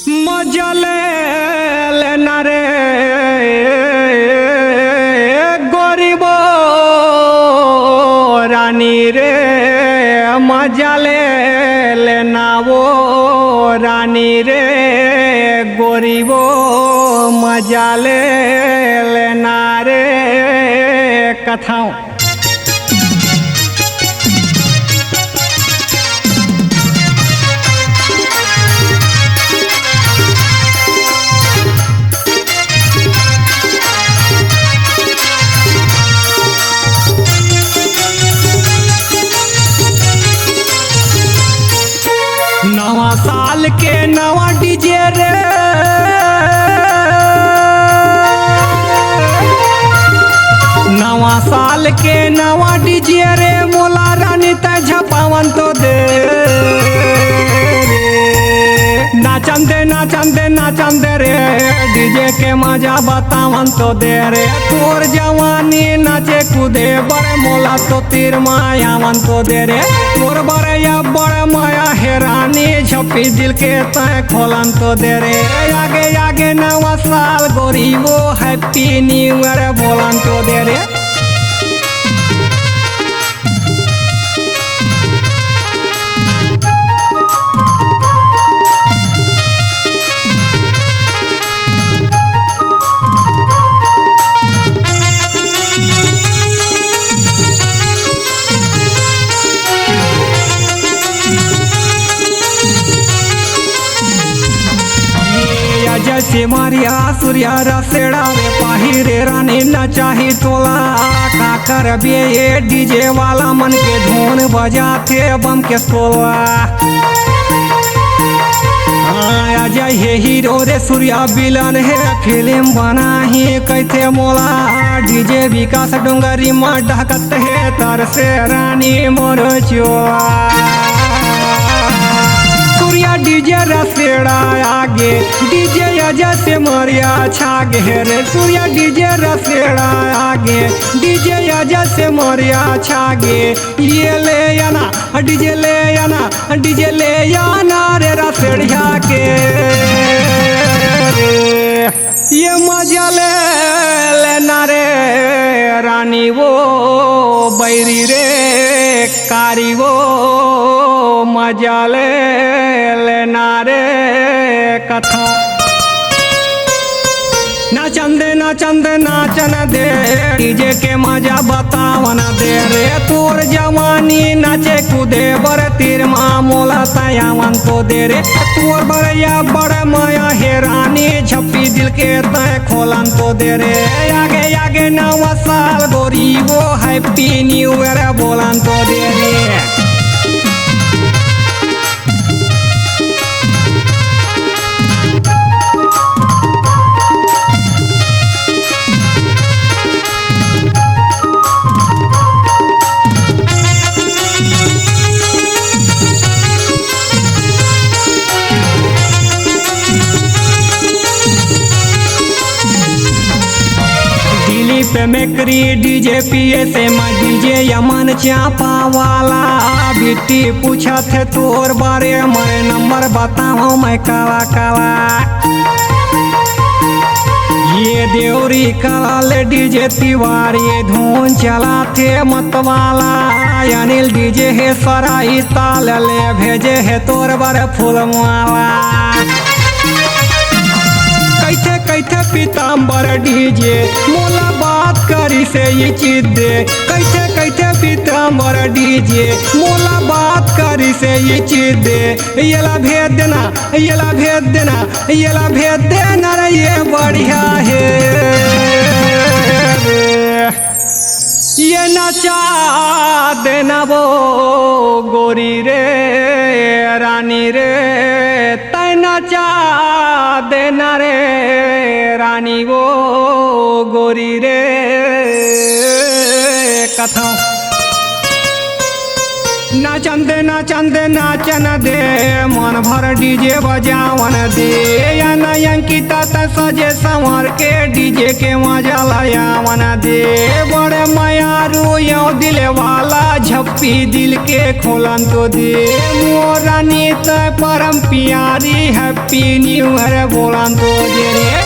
मजा लेना रे गरीब रानी रे मजा लेना वो रानी रे गरीब मजा लेना रे कथाओं नवा साल के नवा डीजे रे नवा साल के नवा डीजे रे मोला रानी त झपावन तो दे नाचन दे रे डीजे के मजा बतावन तो दे रे तोर जवानी नाचे कूदे बड़े मोला तो तीर मायावन तो दे रे तोर बड़े या बड़े माया हेरानी झपी दिल के तय खोलन तो दे रे आगे आगे नवा साल गोरी वो हैप्पी न्यू ईयर बोलन तो दे रे जैसे मारिया सूर्या रसेड़ा रे पाहिरे रानी न चाही तोला काकर बे ये डीजे वाला मन के धुन बजाते बम के सोला अजय हे हीरो रे सूर्या विलन है फिल्म बना ही कैथे मोला डीजे विकास डोंगरी में ढकत है तर से रानी मोर चोला डीजे रसेड़ा आगे डीजे अजय से मरिया छागे रे सूर्या डीजे रसेड़ा आगे डीजे अजय से मरिया छागे ये ले आना डीजे ले आना रे रसेड़िया के ये मजा लेना रे रानी वो बैरी रे कारी वो मजा लेना रे कथा नाचन दे डीजे के मजा बतावन दे रे तोर जवानी नाचे कूदे बर तीर मामूला तयावन तो दे रे तोर बड़या बड़ माया हेरानी झप्पी दिल के तय खोलन तो दे रे आगे आगे नवा साल गोरी वो हैप्पी न्यू ईयर बोलन तो दे रे पे मेकरी डीजे पिए से मैं डीजे यमन चापा वाला बेटी पूछा थे तोर बारे मैं नंबर बताऊं मैं काला काला ये देवरी काला ले डीजे तिवारी धुन चला थे मतवाला अनिल डीजे है सराई ताल ले भेजे है तोर बारे फूलमाला कैथे पीताम्बर डीजे मोला बात करी से ये चीज दे कैथे पीताम्बर डीजे मोला बात करी से ये चीज दे येला भेज देना रे ये बढ़िया है ये नचा देना वो गोरी रे रानी रे तय नचा देना रे रानी वो गोरी रे कथा नाचन दे नाचन दे मन भर डीजे बजावन दे या अंकिता त सजे संवर के डीजे के मजा लयावन दे बड़े मयारू यो दिल वाला झप्पी दिल के खोलन तो दे मोरानी त परम प्यारी हैप्पी न्यू ईयर बोलन तो दे रे।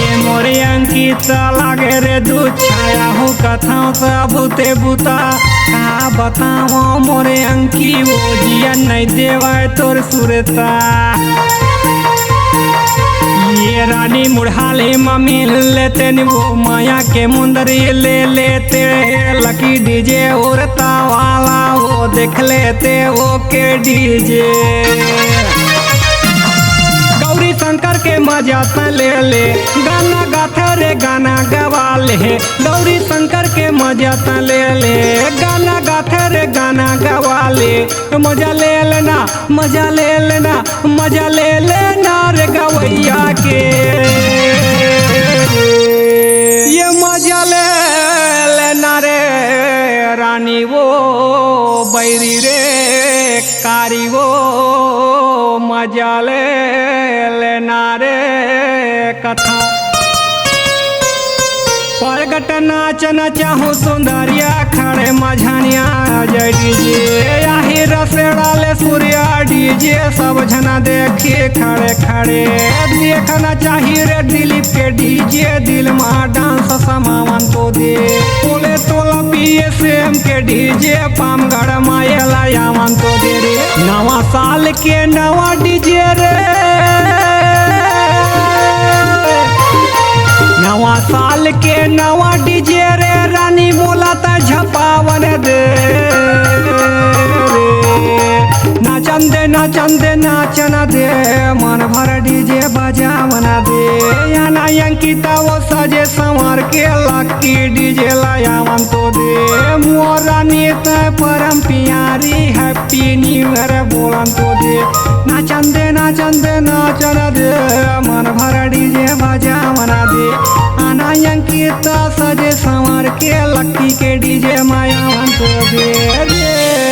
अंकिता लागे रे दूध छाया हूँ कथाओं से भूते बुता का बताओ मोरे अंकी वो जिया नहीं देवाए तोर सुरता ये रानी मुढ़ाले मम्मी लेते न वो माया के मुंदरी ले लेते लकी डीजे उड़ता वाला वो देख लेते वो के डीजे गौरी शंकर के मजा त ले गाना गाथे रे गाना गवा ले गौरी शंकर के मजा त ले गाना गाथे रे गाना गवा ले मजा ले लेना मजा ले लेना मजा ले लेना रे गवैया के ये मजा ले लेना रे रानी वो बैरी रे कारी वो मजा ले लेना रे कथा परगट नाचन चाहूँ सुंदरिया खड़े मझानिया जय डीजे आही रसेड़ा ले सूर्या डीजे सब जना देखिए खड़े खड़े देखना चाहिए रे दिलीप के डीजे दिल में डांस समावन तो दे बोले तोला PSM के डीजे पामगढ़ मायला यावन तो दे रे नवा साल के नवा डीजे रे नवा साल के नवा डीजे रे रानी मोला त झपावन दे नाचन दे नाचन दे मन भर डीजे बजावन दे या अंकिता वो सजे संवर के लकी डीजे लायावन तो दे मोरानी त परम प्यारी हैप्पी न्यू ईयर बोलन तो दे नाचन दे नाचन दे मन भर डीजे बजावन दे आना अंकिता सजे संवर के लकी के डीजे मायावन तो दे रे।